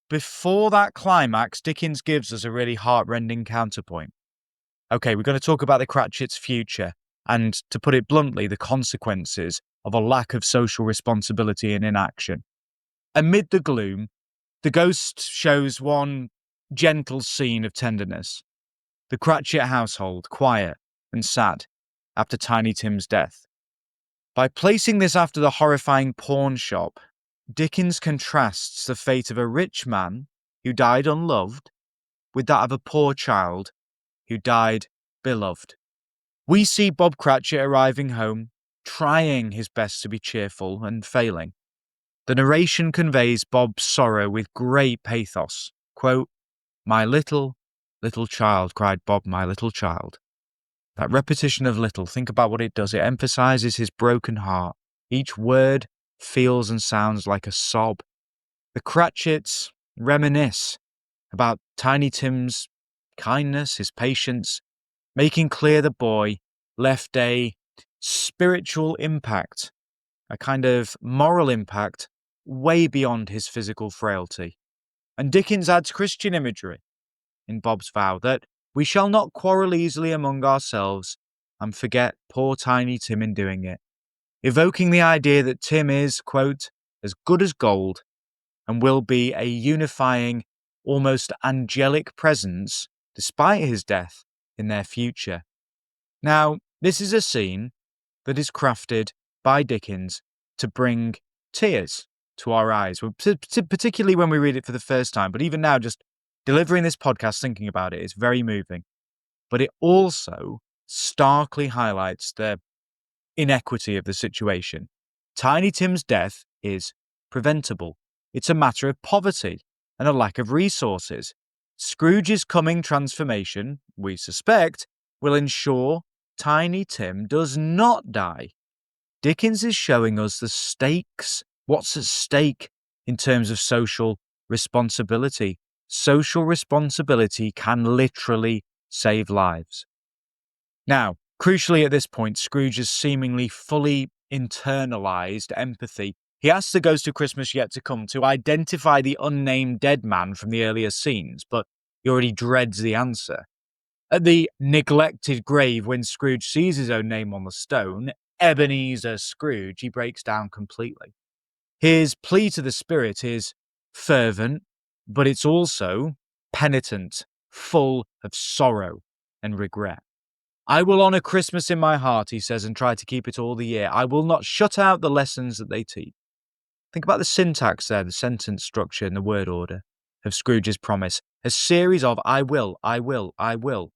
before that climax, Dickens gives us a really heartrending counterpoint. Okay, we're going to talk about the Cratchit's future, and to put it bluntly, the consequences of a lack of social responsibility and inaction. Amid the gloom, the ghost shows one gentle scene of tenderness. The Cratchit household, quiet and sad, after Tiny Tim's death. By placing this after the horrifying pawn shop, Dickens contrasts the fate of a rich man who died unloved with that of a poor child who died beloved. We see Bob Cratchit arriving home, trying his best to be cheerful and failing. The narration conveys Bob's sorrow with great pathos. Quote, "My little, little child," cried Bob, "my little child." That repetition of little, think about what it does. It emphasizes his broken heart. Each word feels and sounds like a sob. The Cratchits reminisce about Tiny Tim's kindness, his patience, making clear the boy left a spiritual impact, a kind of moral impact way beyond his physical frailty. And Dickens adds Christian imagery in Bob's vow that we shall not quarrel easily among ourselves and forget poor Tiny Tim in doing it, evoking the idea that Tim is, quote, as good as gold and will be a unifying, almost angelic presence despite his death in their future. Now, this is a scene that is crafted by Dickens to bring tears to our eyes, particularly when we read it for the first time. But even now, just delivering this podcast, thinking about it, is very moving. But it also starkly highlights the inequity of the situation. Tiny Tim's death is preventable. It's a matter of poverty and a lack of resources. Scrooge's coming transformation, we suspect, will ensure Tiny Tim does not die. Dickens is showing us the stakes, what's at stake in terms of social responsibility. Social responsibility can literally save lives. Now, crucially at this point, Scrooge has seemingly fully internalized empathy. He asks the ghost of Christmas yet to come to identify the unnamed dead man from the earlier scenes, but he already dreads the answer. At the neglected grave, when Scrooge sees his own name on the stone, Ebenezer Scrooge, he breaks down completely. His plea to the spirit is fervent, but it's also penitent, full of sorrow and regret. I will honour Christmas in my heart, he says, and try to keep it all the year. I will not shut out the lessons that they teach. Think about the syntax there, the sentence structure and the word order of Scrooge's promise. A series of I will, I will, I will.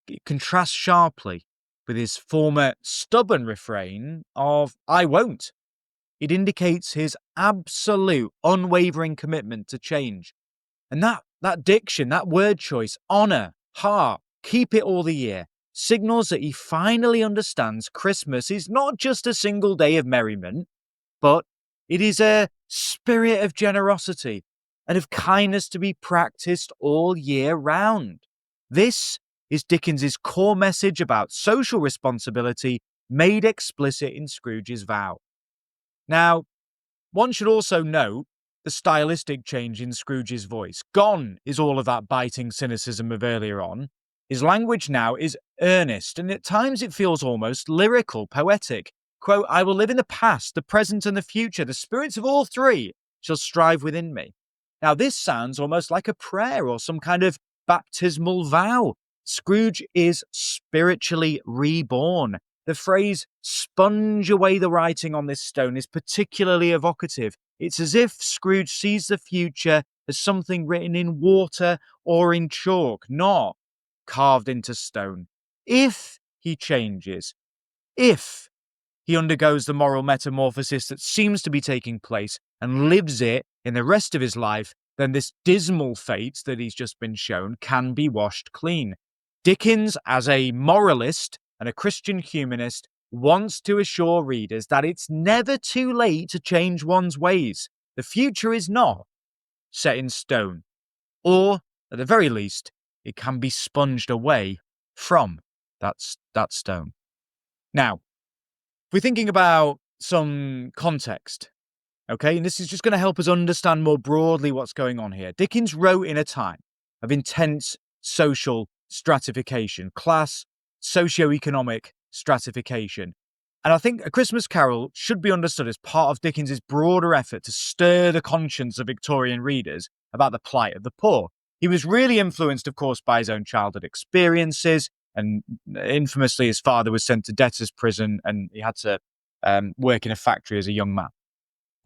It contrasts sharply with his former stubborn refrain of I won't. It indicates his absolute, unwavering commitment to change. And that diction, that word choice, honour, heart, keep it all the year, signals that he finally understands Christmas is not just a single day of merriment, but it is a spirit of generosity and of kindness to be practiced all year round. This is Dickens's core message about social responsibility made explicit in Scrooge's vow. Now, one should also note the stylistic change in Scrooge's voice. Gone is all of that biting cynicism of earlier on. His language now is earnest, and at times it feels almost lyrical, poetic. Quote, I will live in the past, the present, and the future. The spirits of all three shall strive within me. Now, this sounds almost like a prayer or some kind of baptismal vow. Scrooge is spiritually reborn. The phrase sponge away the writing on this stone is particularly evocative. It's as if Scrooge sees the future as something written in water or in chalk, not carved into stone. If he changes, if he undergoes the moral metamorphosis that seems to be taking place and lives it in the rest of his life, then this dismal fate that he's just been shown can be washed clean. Dickens, as a moralist and a Christian humanist, wants to assure readers that it's never too late to change one's ways. The future is not set in stone, or, at the very least, it can be sponged away from that stone. Now, if we're thinking about some context, okay, and this is just going to help us understand more broadly what's going on here. Dickens wrote in a time of intense social stratification, class, socio-economic stratification. And I think A Christmas Carol should be understood as part of Dickens's broader effort to stir the conscience of Victorian readers about the plight of the poor. He was really influenced, of course, by his own childhood experiences, and infamously his father was sent to debtor's prison and he had to work in a factory as a young man.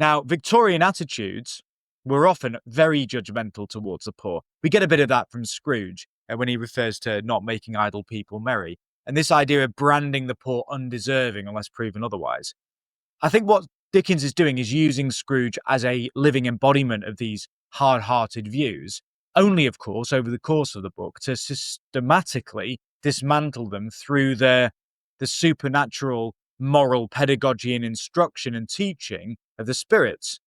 Now, Victorian attitudes were often very judgmental towards the poor. We get a bit of that from Scrooge when he refers to not making idle people merry, and this idea of branding the poor undeserving unless proven otherwise. I think what Dickens is doing is using Scrooge as a living embodiment of these hard-hearted views, only, of course, over the course of the book, to systematically dismantle them through the supernatural moral pedagogy and instruction and teaching of the spirits.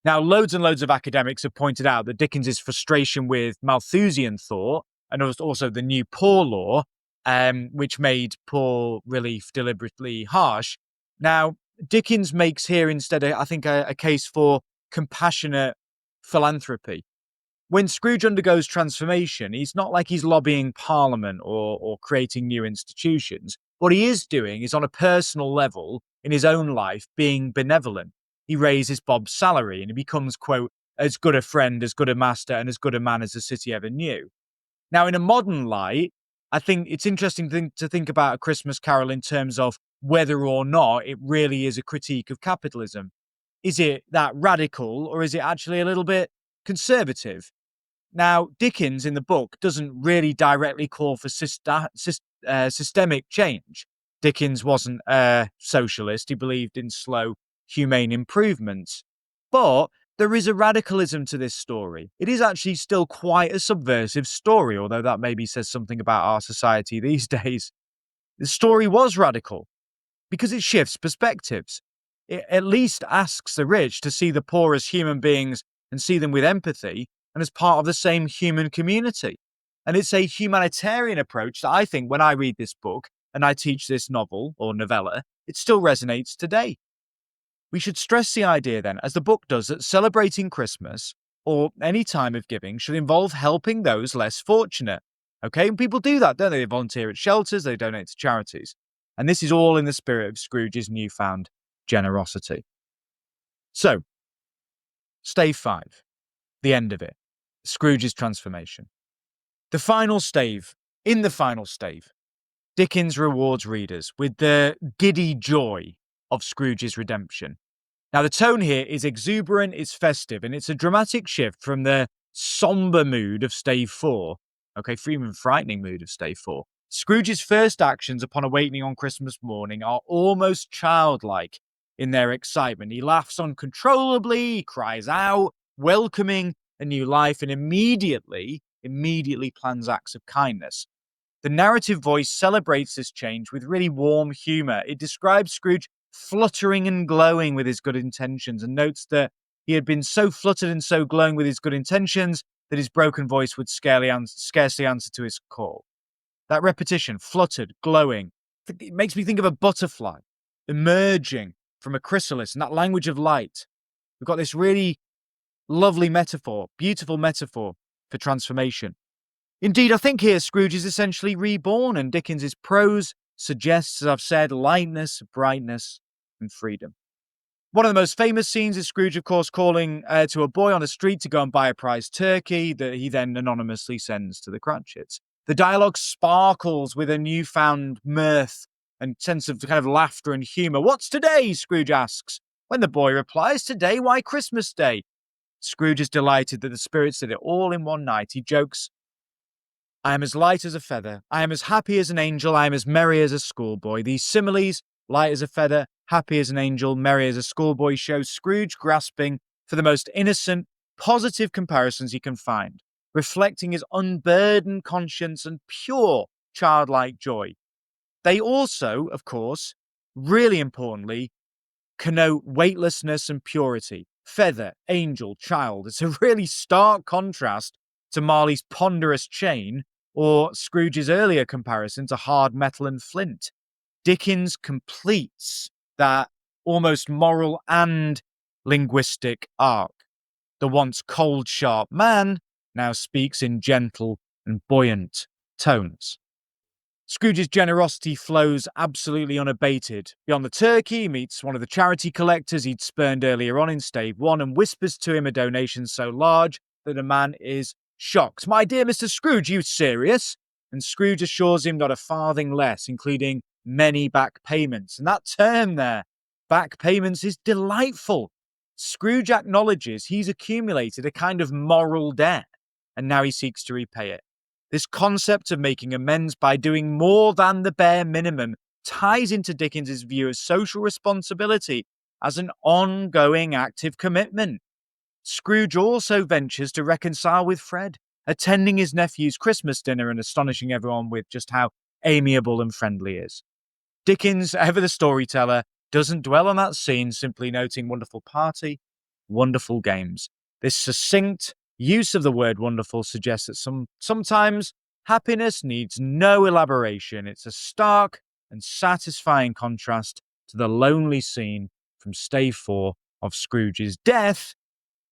Now, loads and loads of academics have pointed out that Dickens's frustration with Malthusian thought and also the new poor law, which made poor relief deliberately harsh. Now, Dickens makes here instead, I think, a case for compassionate philanthropy. When Scrooge undergoes transformation, he's not like he's lobbying Parliament or creating new institutions. What he is doing is, on a personal level, in his own life, being benevolent. He raises Bob's salary and he becomes, quote, as good a friend, as good a master, and as good a man as the city ever knew. Now, in a modern light, I think it's interesting to think about A Christmas Carol in terms of whether or not it really is a critique of capitalism. Is it that radical, or is it actually a little bit conservative? Now, Dickens in the book doesn't really directly call for systemic change. Dickens wasn't a socialist. He believed in slow, humane improvements. But there is a radicalism to this story. It is actually still quite a subversive story, although that maybe says something about our society these days. The story was radical because it shifts perspectives. It at least asks the rich to see the poor as human beings and see them with empathy and as part of the same human community. And it's a humanitarian approach that I think when I read this book and I teach this novel or novella, it still resonates today. We should stress the idea then, as the book does, that celebrating Christmas or any time of giving should involve helping those less fortunate. Okay, and people do that, don't they? They volunteer at shelters, they donate to charities. And this is all in the spirit of Scrooge's newfound generosity. So, stave 5, the end of it, Scrooge's transformation. The final stave, in the final stave, Dickens rewards readers with the giddy joy of Scrooge's redemption. Now, the tone here is exuberant, it's festive, and it's a dramatic shift from the somber mood of stave 4, even frightening mood of stave 4. Scrooge's first actions upon awakening on Christmas morning are almost childlike in their excitement. He laughs uncontrollably, he cries out, welcoming a new life, and immediately plans acts of kindness. The narrative voice celebrates this change with really warm humour. It describes Scrooge fluttering and glowing with his good intentions, and notes that he had been so fluttered and so glowing with his good intentions that his broken voice would scarcely answer to his call. That repetition, fluttered, glowing, it makes me think of a butterfly emerging from a chrysalis and that language of light. We've got this really lovely metaphor, beautiful metaphor for transformation. Indeed, I think here Scrooge is essentially reborn, and Dickens's prose suggests, as I've said, lightness, brightness, and freedom. One of the most famous scenes is Scrooge, of course, calling to a boy on the street to go and buy a prize turkey that he then anonymously sends to the Cratchits. The dialogue sparkles with a newfound mirth and sense of kind of laughter and humour. "What's today?" Scrooge asks. When the boy replies, "Today, why Christmas Day?" Scrooge is delighted that the spirits did it all in one night. He jokes, "I am as light as a feather. I am as happy as an angel. I am as merry as a schoolboy." These similes, light as a feather, happy as an angel, merry as a schoolboy, show Scrooge grasping for the most innocent, positive comparisons he can find, reflecting his unburdened conscience and pure childlike joy. They also, of course, really importantly, connote weightlessness and purity. Feather, angel, child. It's a really stark contrast to Marley's ponderous chain or Scrooge's earlier comparison to hard metal and flint. Dickens completes that almost moral and linguistic arc. The once cold, sharp man now speaks in gentle and buoyant tones. Scrooge's generosity flows absolutely unabated. Beyond the turkey, he meets one of the charity collectors he'd spurned earlier on in stave 1 and whispers to him a donation so large that the man is shocked. "My dear Mr. Scrooge, are you serious?" And Scrooge assures him not a farthing less, including many back payments. And that term there, back payments, is delightful. Scrooge acknowledges he's accumulated a kind of moral debt, and now he seeks to repay it. This concept of making amends by doing more than the bare minimum ties into Dickens's view of social responsibility as an ongoing active commitment. Scrooge also ventures to reconcile with Fred, attending his nephew's Christmas dinner and astonishing everyone with just how amiable and friendly he is. Dickens, ever the storyteller, doesn't dwell on that scene, simply noting wonderful party, wonderful games. This succinct use of the word wonderful suggests that sometimes happiness needs no elaboration. It's a stark and satisfying contrast to the lonely scene from stave 4 of Scrooge's death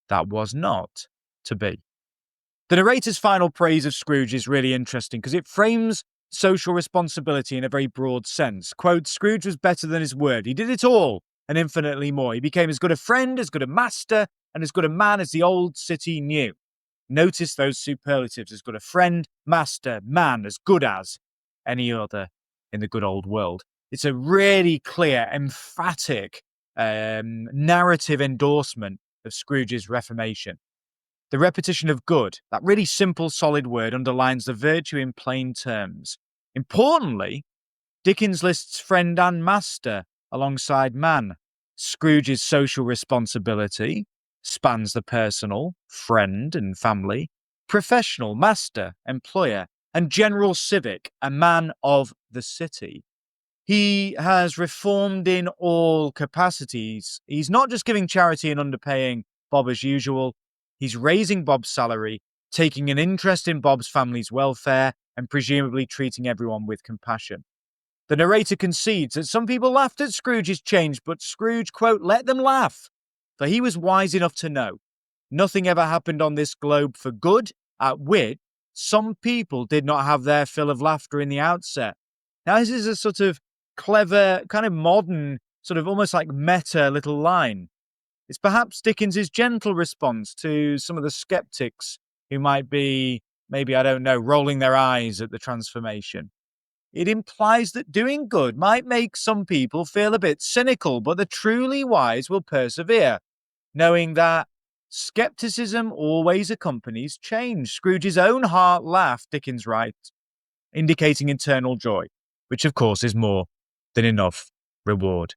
that was not to be. The narrator's final praise of Scrooge is really interesting because it frames social responsibility in a very broad sense. Quote, "Scrooge was better than his word. He did it all and infinitely more. He became as good a friend, as good a master, and as good a man as the old city knew." Notice those superlatives: as good a friend, master, man, as good as any other in the good old world. It's a really clear, emphatic narrative endorsement of Scrooge's reformation. The repetition of good, that really simple, solid word, underlines the virtue in plain terms. Importantly, Dickens lists friend and master alongside man. Scrooge's social responsibility spans the personal, friend and family, professional, master, employer, and general civic, a man of the city. He has reformed in all capacities. He's not just giving charity and underpaying Bob as usual. He's raising Bob's salary, taking an interest in Bob's family's welfare, and presumably treating everyone with compassion. The narrator concedes that some people laughed at Scrooge's change, but Scrooge, quote, "let them laugh, for he was wise enough to know nothing ever happened on this globe for good, at which some people did not have their fill of laughter in the outset." Now, this is a sort of clever, kind of modern, sort of almost like meta little line. It's perhaps Dickens's gentle response to some of the skeptics who might be, maybe, I don't know, rolling their eyes at the transformation. it implies that doing good might make some people feel a bit cynical, but the truly wise will persevere, knowing that skepticism always accompanies change. Scrooge's own heart laughed, Dickens writes, indicating internal joy, which of course is more than enough reward.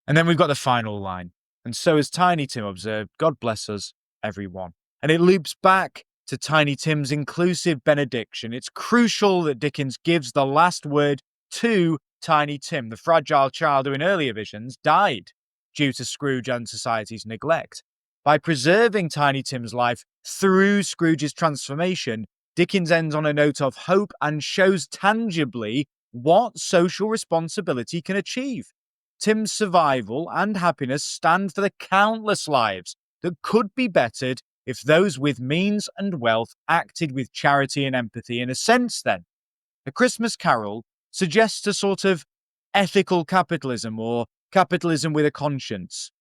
And then we've got the final line. And so as Tiny Tim observed, God bless us, everyone. And it loops back to Tiny Tim's inclusive benediction. It's crucial that Dickens gives the last word to Tiny Tim, the fragile child who in earlier visions died due to Scrooge and society's neglect. By preserving Tiny Tim's life through Scrooge's transformation, Dickens ends on a note of hope and shows tangibly what social responsibility can achieve. Tim's survival and happiness stand for the countless lives that could be bettered if those with means and wealth acted with charity and empathy. In a sense, then, A Christmas Carol suggests a sort of ethical capitalism or capitalism with a conscience.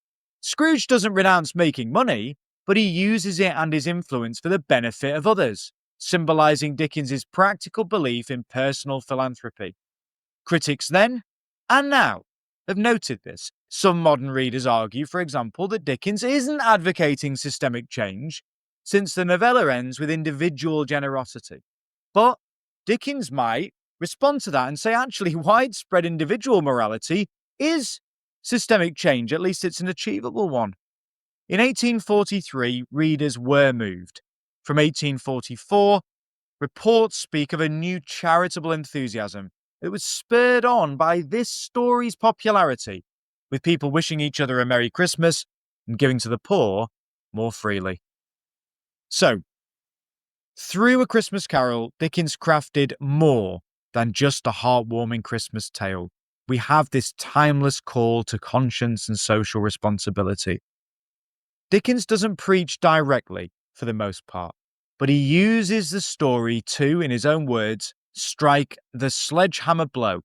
Scrooge doesn't renounce making money, but he uses it and his influence for the benefit of others, symbolising Dickens's practical belief in personal philanthropy. Critics then, and now, have noted this. Some modern readers argue, for example, that Dickens isn't advocating systemic change, since the novella ends with individual generosity. But Dickens might respond to that and say, actually, widespread individual morality is systemic change, at least it's an achievable one. In 1843, readers were moved. From 1844, reports speak of a new charitable enthusiasm that was spurred on by this story's popularity, with people wishing each other a Merry Christmas and giving to the poor more freely. So, through A Christmas Carol, Dickens crafted more than just a heartwarming Christmas tale. We have this timeless call to conscience and social responsibility. Dickens doesn't preach directly, for the most part, but he uses the story to, in his own words, strike the sledgehammer blow.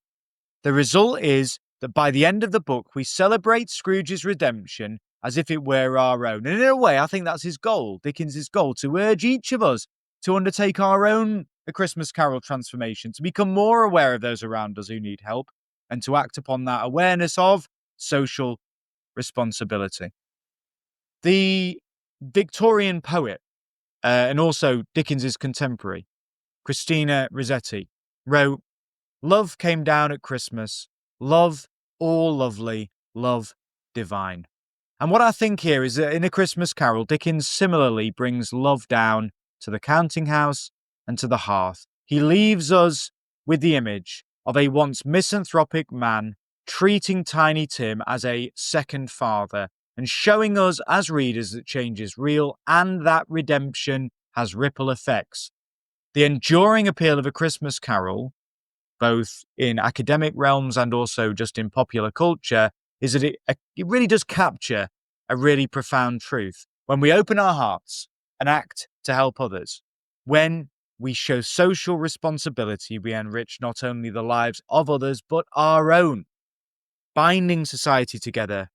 The result is that by the end of the book, we celebrate Scrooge's redemption as if it were our own. And in a way, I think that's his goal, Dickens's goal, to urge each of us to undertake our own A Christmas Carol transformation, to become more aware of those around us who need help, and to act upon that awareness of social responsibility. The Victorian poet, and also Dickens's contemporary, Christina Rossetti, wrote, "Love came down at Christmas, love all lovely, love divine." And what I think here is that in A Christmas Carol, Dickens similarly brings love down to the counting house and to the hearth. He leaves us with the image of a once misanthropic man treating Tiny Tim as a second father and showing us as readers that change is real and that redemption has ripple effects. The enduring appeal of A Christmas Carol, both in academic realms and also just in popular culture, is that it really does capture a really profound truth. When we open our hearts and act to help others, when we show social responsibility, we enrich not only the lives of others, but our own, binding society together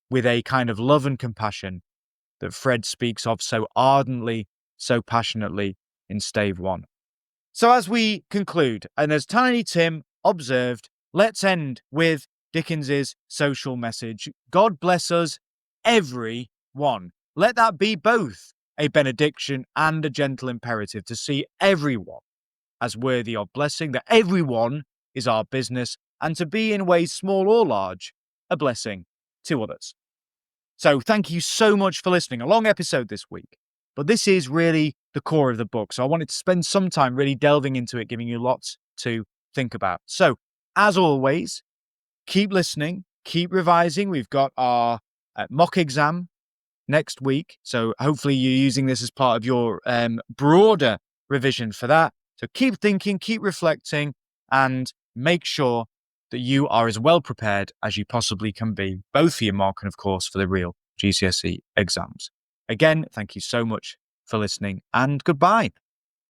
with a kind of love and compassion that Fred speaks of so ardently, so passionately in Stave 1. So as we conclude, and as Tiny Tim observed, let's end with Dickens's social message. God bless us, every one. Let that be both a benediction and a gentle imperative to see everyone as worthy of blessing, that everyone is our business, and to be in ways small or large, a blessing to others. So thank you so much for listening. A long episode this week, but this is really the core of the book. So I wanted to spend some time really delving into it, giving you lots to think about. So as always, keep listening, keep revising. We've got our mock exam next week. So hopefully you're using this as part of your broader revision for that. So keep thinking, keep reflecting, and make sure that you are as well prepared as you possibly can be, both for your mock and, of course, for the real GCSE exams. Again, thank you so much for listening, and goodbye.